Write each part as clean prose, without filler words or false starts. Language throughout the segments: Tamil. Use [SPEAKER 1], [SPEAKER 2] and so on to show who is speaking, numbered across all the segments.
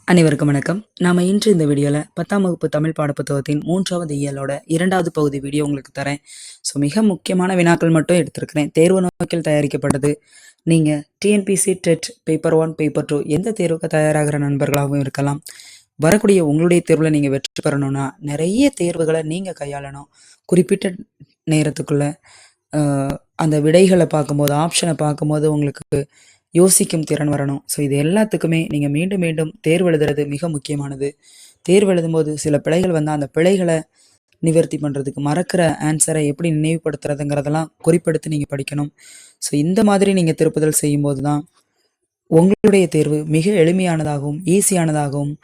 [SPEAKER 1] அனைவருக்கும் வணக்கம். நாம இன்று இந்த வீடியோல 10ஆம் வகுப்பு தமிழ் பாடப்புத்தகத்தின் 3வது இயலோட 2வது பகுதி வீடியோ உங்களுக்கு தரேன். மிக முக்கியமான வினாக்கள் மட்டும் எடுத்திருக்கிறேன். தேர்வு நோக்கில் தயாரிக்கப்பட்டது. நீங்க டிஎன்பிஎஸ்சி டெட் பேப்பர் 1 பேப்பர் 2 எந்த தேர்வுக்கு தயாராகிற நண்பர்களாகவும் இருக்கலாம். வரக்கூடிய உங்களுடைய தேர்வில் நீங்கள் வெற்றி பெறணும்னா நிறைய தேர்வுகளை நீங்கள் கையாளணும். குறிப்பிட்ட நேரத்துக்குள்ள அந்த விடைகளை பார்க்கும்போது, ஆப்ஷனை பார்க்கும்போது உங்களுக்கு யோசிக்கும் திறன் வரணும். இது எல்லாத்துக்குமே நீங்கள் மீண்டும் மீண்டும் தேர்வு எழுதுறது மிக முக்கியமானது. தேர்வு எழுதும்போது சில பிழைகள் வந்தால் அந்த பிழைகளை நிவர்த்தி பண்ணுறதுக்கு, மறக்கிற ஆன்சரை எப்படி நினைவுபடுத்துறதுங்கிறதெல்லாம் குறிப்பெடுத்து நீங்கள் படிக்கணும். இந்த மாதிரி நீங்கள் திருப்புதல் செய்யும்போது தான் உங்களுடைய தேர்வு மிக எளிமையானதாகவும் ஈஸியானதாகவும்,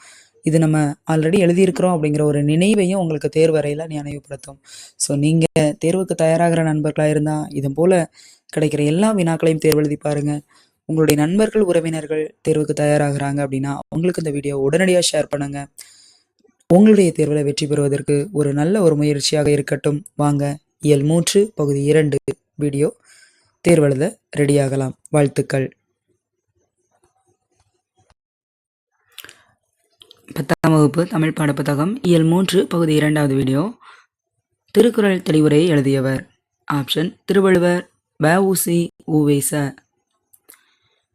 [SPEAKER 1] இது நம்ம ஆல்ரெடி எழுதியிருக்கிறோம் அப்படிங்கிற ஒரு நினைவையும் உங்களுக்கு தேர்வறையில் நினைவுபடுத்தும். நீங்கள் தேர்வுக்கு தயாராகிற நண்பர்களாக இருந்தால் இது போல் கிடைக்கிற எல்லா வினாக்களையும் தேர்வு எழுதி பாருங்கள். உங்களுடைய நண்பர்கள், உறவினர்கள் தேர்வுக்கு தயாராகிறாங்க அப்படின்னா அவங்களுக்கு இந்த வீடியோ உடனடியாக ஷேர் பண்ணுங்கள். உங்களுடைய தேர்வில் வெற்றி பெறுவதற்கு ஒரு நல்ல ஒரு முயற்சியாக இருக்கட்டும். வாங்க, இயல் 3 பகுதி 2 வீடியோ தேர்வெழுத ரெடியாகலாம். வாழ்த்துக்கள். 10ஆம் வகுப்பு தமிழ் பாடப்புத்தகம் இயல் 3 பகுதி 2வது வீடியோ. திருக்குறள் தெளிவுரையை எழுதியவர். ஆப்ஷன்: திருவள்ளுவர், வ.உ.சி. உ.வே.ச.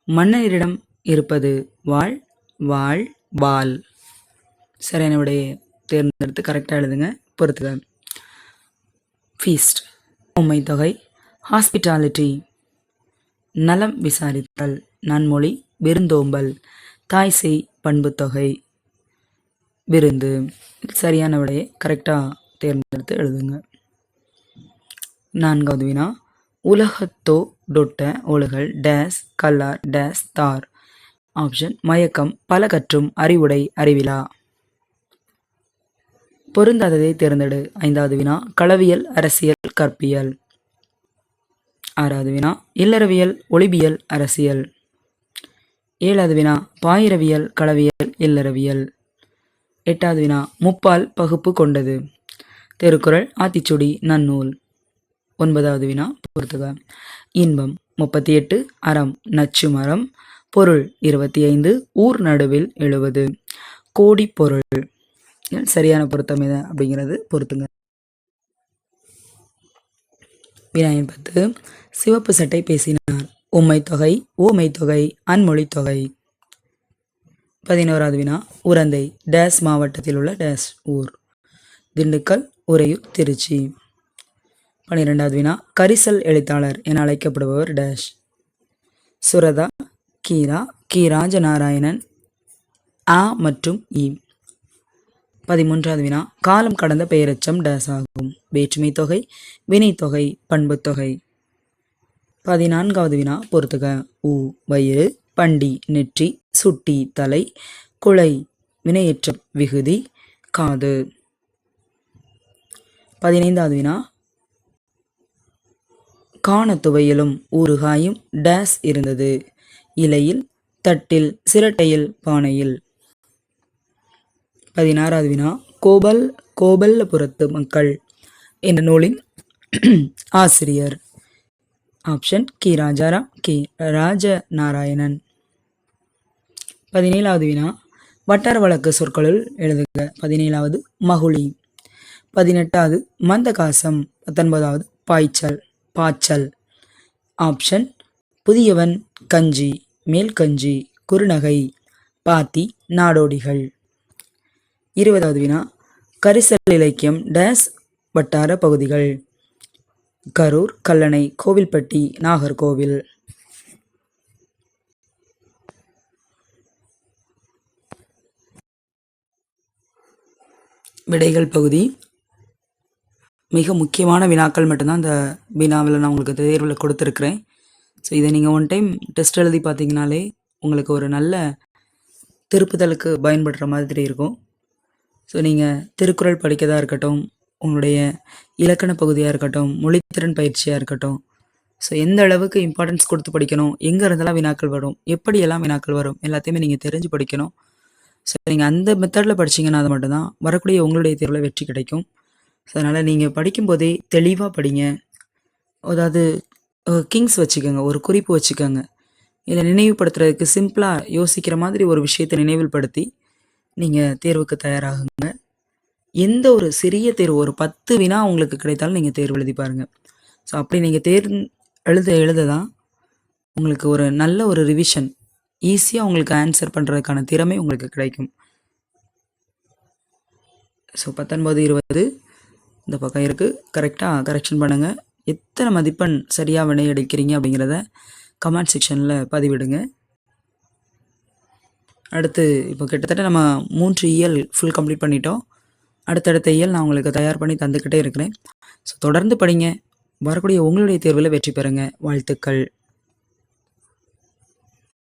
[SPEAKER 1] மன்னரிடம் இருப்பது வாழ், வாழ், வாள். சரியான விடையை தேர்ந்தெடுத்து கரெக்டாக எழுதுங்க. பொறுத்துக. ஃபீஸ்ட் உம்மை தொகை, ஹாஸ்பிட்டாலிட்டி நலம் விசாரித்தல், நன்மொழி விருந்தோம்பல், தாய்செய் பண்புத்தொகை விருந்து. சரியான விடையை கரெக்டாக தேர்ந்தெடுத்து எழுதுங்க. 4வது வினா. உலகத்தோ டொட்ட ஒழுகல் டேஸ் கல்லார் டேஸ் தார். ஆப்ஷன்: மயக்கம், பல கற்றும் அறிவுடை அறிவிலா. பொருந்தாததை தேர்ந்தெடு. 5வது வினா. களவியல், அரசியல், கற்பியல். 6வது வினா. இல்லறவியல், ஒளிபியல், அரசியல். 7வது வினா. பாயிரவியல், களவியல், இல்லறவியல். 8வது வினா. முப்பால் பகுப்பு கொண்டது. திருக்குறள், ஆத்திச்சூடி, நன்னூல். 9வது வினா. பொறுத்துக. இன்பம் 38, அறம் நச்சு மரம், பொருள் 25, ஊர் நடுவில் 70. கோடி பொருள். சரியான பொருத்தம் எது அப்படிங்கிறது பொறுத்துங்க. வினாயின் 10. சிவப்பு சட்டை பேசினார். உம்மை தொகை, ஊமை தொகை, அன்மொழி தொகை. 11வது வினா. உரந்தை டேஸ் மாவட்டத்தில் உள்ள டேஸ் ஊர். திண்டுக்கல், உறையூர், திருச்சி. 12வது வினா. கரிசல் எழுத்தாளர் என அழைக்கப்படுபவர் டேஷ். சுரதா, கீரா, கி. ராஜநாராயணன், ஆ மற்றும் இ. 13வது வினா. காலம் கடந்த பெயரெச்சம் டேஸ் ஆகும். வேற்றுமை தொகை, வினைத்தொகை, பண்புத்தொகை. 14வது வினா. பொறுத்துக. உ வயிறு, பண்டி நெற்றி, சுட்டி தலை, குலை வினையற்ற விகுதி, காது. 15வது வினா. காணத்துவையிலும் ஊறுகாயும் டேஸ் இருந்தது. இலையில், தட்டில், சிரட்டையில், பானையில். 16வது வினா. கோபல்லபுரத்து மக்கள் என்ற நூலின் ஆசிரியர். ஆப்ஷன்: கி. ராஜாராம், கி. ராஜநாராயணன். 17வது வினா. வட்டார வழக்கு சொற்களுள் எழுதுக. 17வது மகுழி. 18வது மந்தகாசம். 19வது பாய்ச்சல். ஆப்ஷன்: புதியவன், கஞ்சி, மேல்கஞ்சி, குறுநகை, பாத்தி, நாடோடிகள். 20வது வினா. கரிசல் இலக்கியம் டேஸ் வட்டார பகுதிகள். கரூர், கல்லணை, கோவில்பட்டி, நாகர்கோவில். விடைகள் பகுதி. மிக முக்கியமான வினாக்கள் மட்டும்தான் இந்த வினாவில் நான் உங்களுக்கு தேர்வில் கொடுத்துருக்குறேன். இதை நீங்கள் ஒன் டைம் டெஸ்ட் எழுதி பார்த்தீங்கனாலே உங்களுக்கு ஒரு நல்ல திருப்புதலுக்கு பயன்படுற மாதிரி இருக்கும். நீங்கள் திருக்குறள் படிக்கதாக இருக்கட்டும், உங்களுடைய இலக்கண பகுதியாக இருக்கட்டும், மொழித்திறன் பயிற்சியாக இருக்கட்டும், எந்த அளவுக்கு இம்பார்ட்டன்ஸ் கொடுத்து படிக்கணும், எங்கே இருந்தெல்லாம் வினாக்கள் வரும், எப்படியெல்லாம் வினாக்கள் வரும், எல்லாத்தையுமே நீங்கள் தெரிஞ்சு படிக்கணும். நீங்கள் அந்த மெத்தடில் படிச்சிங்கன்னா அது மட்டும்தான் வரக்கூடிய உங்களுடைய தேர்வில் வெற்றி கிடைக்கும். அதனால் நீங்கள் படிக்கும்போதே தெளிவாக படிங்க. அதாவது கிங்ஸ் வச்சுக்கோங்க, ஒரு குறிப்பு வச்சுக்கோங்க. இதை நினைவுபடுத்துறதுக்கு சிம்பிளாக யோசிக்கிற மாதிரி ஒரு விஷயத்தை நினைவுபடுத்தி நீங்கள் தேர்வுக்கு தயாராகுங்க. எந்த ஒரு சிறிய தேர்வு ஒரு 10 வினா உங்களுக்கு கிடைத்தாலும் நீங்கள் தேர்வு எழுதி பாருங்கள். ஸோ அப்படி நீங்கள் எழுத தான் உங்களுக்கு ஒரு நல்ல ஒரு ரிவிஷன் ஈஸியாக உங்களுக்கு ஆன்சர் பண்ணுறதுக்கான திறமை உங்களுக்கு கிடைக்கும். ஸோ 19, 20 இந்த பக்கம் இருக்குது. கரெக்டாக கரெக்ஷன் பண்ணுங்கள். எத்தனை மதிப்பெண் சரியாக வினை எடுக்கிறீங்க அப்படிங்கிறத கமெண்ட் செக்ஷனில் பதிவிடுங்க. அடுத்து இப்போ கிட்டத்தட்ட நம்ம 3 இயல் ஃபுல் கம்ப்ளீட் பண்ணிட்டோம். அடுத்தடுத்த இயல் நான் உங்களுக்கு தயார் பண்ணி தந்துக்கிட்டே இருக்கிறேன். ஸோ தொடர்ந்து படிங்க. வரக்கூடிய உங்களுடைய தேர்வில் வெற்றி பெறுங்க. வாழ்த்துக்கள்.